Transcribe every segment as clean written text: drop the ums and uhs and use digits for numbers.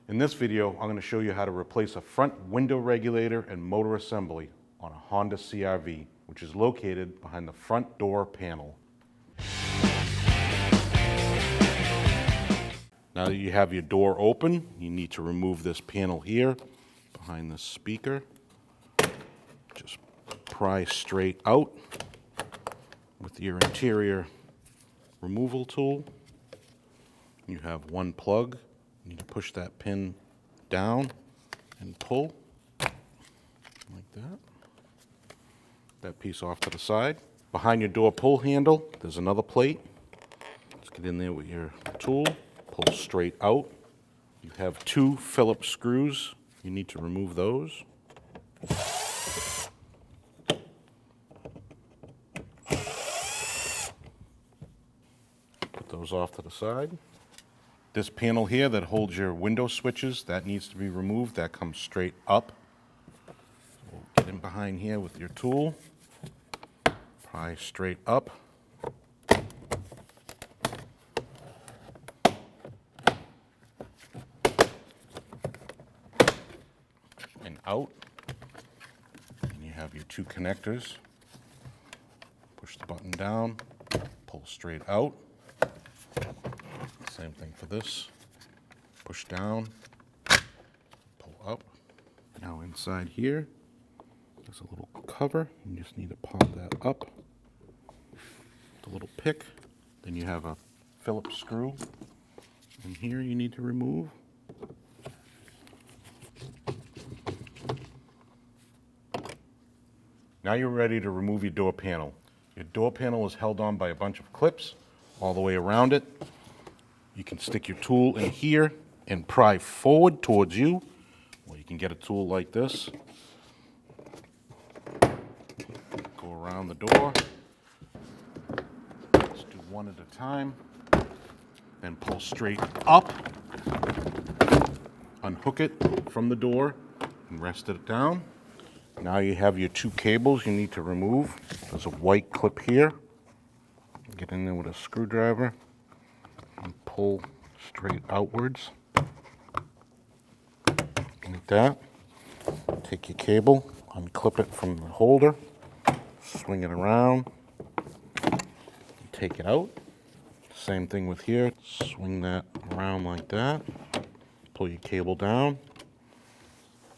In this video, I'm going to show you how to replace a front window regulator and motor assembly on a Honda CR-V, which is located behind the front door panel. Now that you have your door open, you need to remove this panel here behind the speaker. Just pry straight out with your interior removal tool. You have one plug. You need to push that pin down and pull like that. That piece off to the side. Behind your door pull handle, there's another plate. Let's get in there with your tool. Pull straight out. You have two Phillips screws. You need to remove those. Put those off to the side. This panel here that holds your window switches, that needs to be removed. That comes straight up. So we'll get in behind here with your tool. Pry straight up. And out. And you have your two connectors. Push the button down, pull straight out. Same thing for this. Push down, pull up. Now inside here, there's a little cover. You just need to pop that up. The little pick. Then you have a Phillips screw. And here you need to remove. Now you're ready to remove your door panel. Your door panel is held on by a bunch of clips all the way around it. You can stick your tool in here and pry forward towards you, or you can get a tool like this. Go around the door. Let's do one at a time. Then pull straight up. Unhook it from the door and rest it down. Now you have your two cables you need to remove. There's a white clip here. Get in there with a screwdriver and pull straight outwards. Like that. Take your cable, unclip it from the holder, swing it around, take it out. Same thing with here. Swing that around like that. Pull your cable down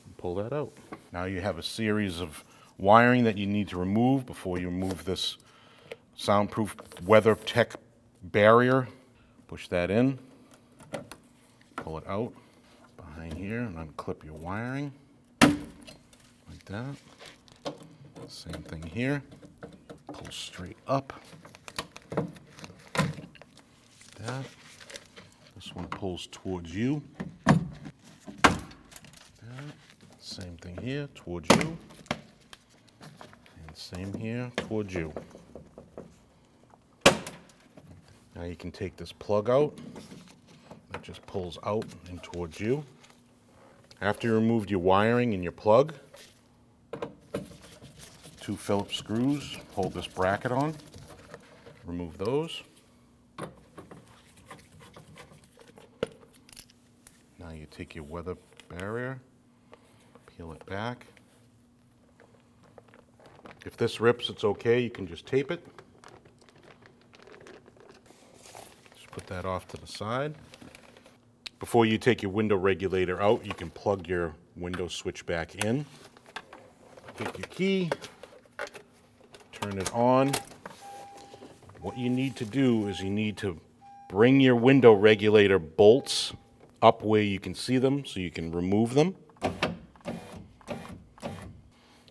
and pull that out. Now you have a series of wiring that you need to remove before you remove this soundproof WeatherTech barrier. Push that in, pull it out behind here, and unclip your wiring like that. Same thing here. Pull straight up. Like that. This one pulls towards you. Like that. Same thing here, towards you. And same here, towards you. Now you can take this plug out. It just pulls out and towards you. After you removed your wiring and your plug, two Phillips screws hold this bracket on. Remove those. Now you take your weather barrier, peel it back. If this rips, it's okay. You can just tape it. Put that off to the side. Before you take your window regulator out, you can plug your window switch back in. Take your key, turn it on. What you need to do is you need to bring your window regulator bolts up where you can see them so you can remove them.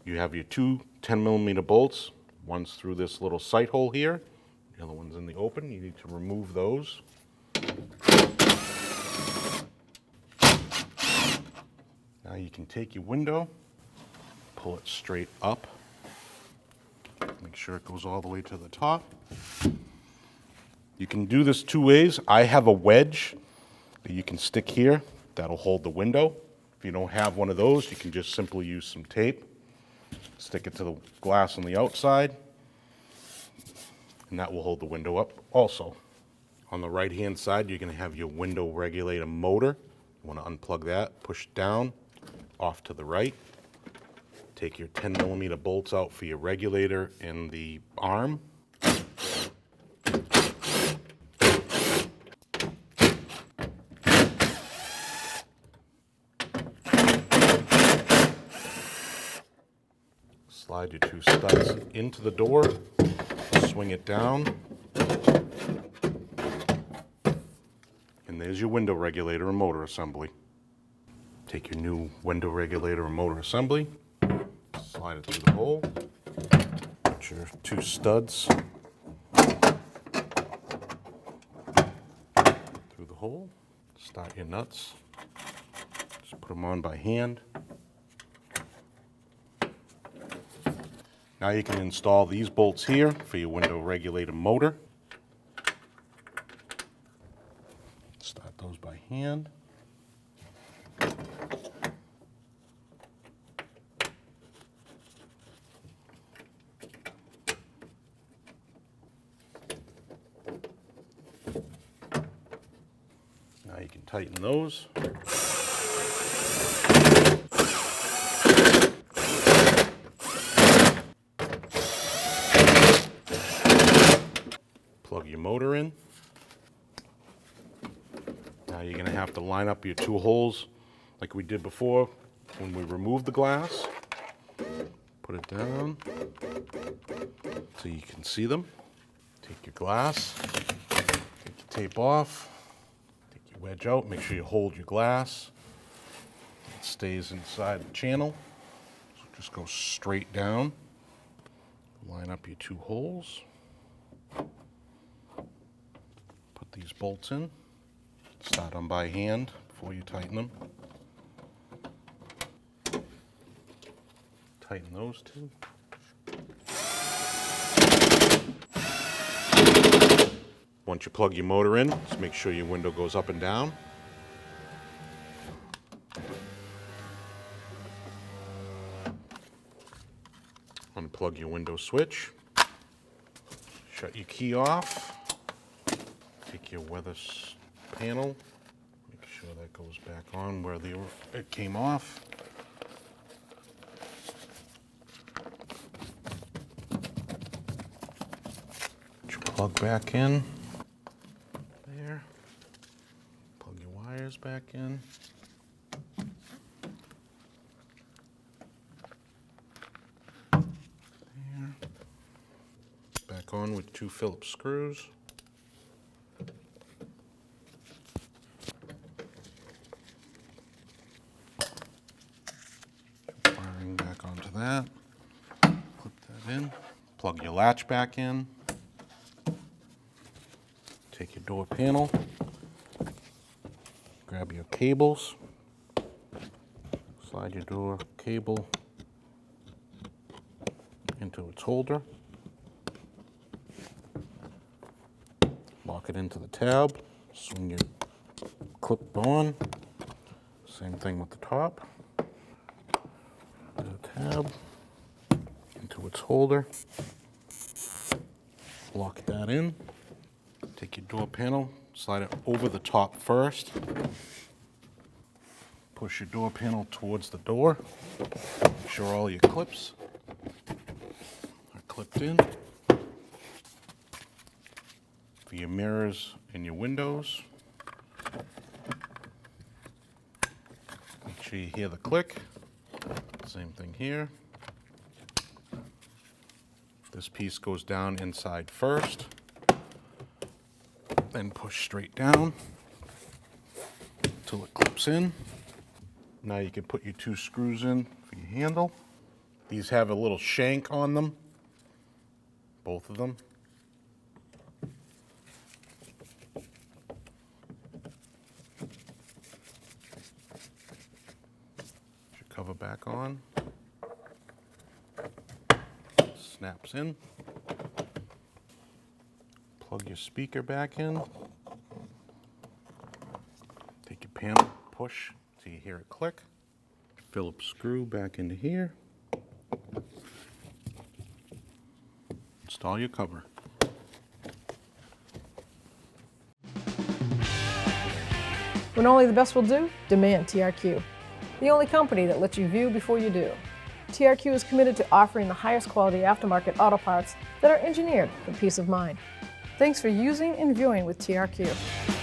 You have your two 10mm bolts. One's through this little sight hole here. The other one's in the open. You need to remove those. Now you can take your window, pull it straight up. Make sure it goes all the way to the top. You can do this two ways. I have a wedge that you can stick here that'll hold the window. If you don't have one of those, you can just simply use some tape. Stick it to the glass on the outside. And that will hold the window up also. On the right-hand side, you're going to have your window regulator motor. You want to unplug that, push down, off to the right. Take your 10mm bolts out for your regulator and the arm. Slide your 2 studs into the door, swing it down, and there's your window regulator and motor assembly. Take your new window regulator and motor assembly, slide it through the hole, put your 2 studs through the hole, start your nuts, just put them on by hand. Now you can install these bolts here for your window regulator motor. Start those by hand. Now you can tighten those. Plug your motor in. Now you're going to have to line up your 2 holes like we did before when we removed the glass. Put it down so you can see them. Take your glass, take your tape off, take your wedge out, make sure you hold your glass. It stays inside the channel. So just go straight down. Line up your 2 holes. Put these bolts in. Start them by hand before you tighten them. Tighten those 2. Once you plug your motor in, just make sure your window goes up and down. Unplug your window switch. Shut your key off. Take your weather panel. Make sure that goes back on where it came off. Put your plug back in. There. Plug your wires back in. There. Back on with 2 Phillips screws. Wiring back onto that. Clip that in. Plug your latch back in. Take your door panel. Grab your cables. Slide your door cable into its holder. Lock it into the tab. Swing your clip on. Same thing with the top. The tab into its holder. Lock that in. Take your door panel, slide it over the top first. Push your door panel towards the door. Make sure all your clips are clipped in. For your mirrors and your windows. Make sure you hear the click. Same thing here. This piece goes down inside first. Then push straight down until it clips in. Now you can put your 2 screws in for your handle. These have a little shank on them, both of them. Put your cover back on. Snaps in. Plug your speaker back in. Take your panel, push so you hear it click. Phillips screw back into here. Install your cover. When only the best will do, demand TRQ. The only company that lets you view before you do. TRQ is committed to offering the highest quality aftermarket auto parts that are engineered for peace of mind. Thanks for using and viewing with TRQ.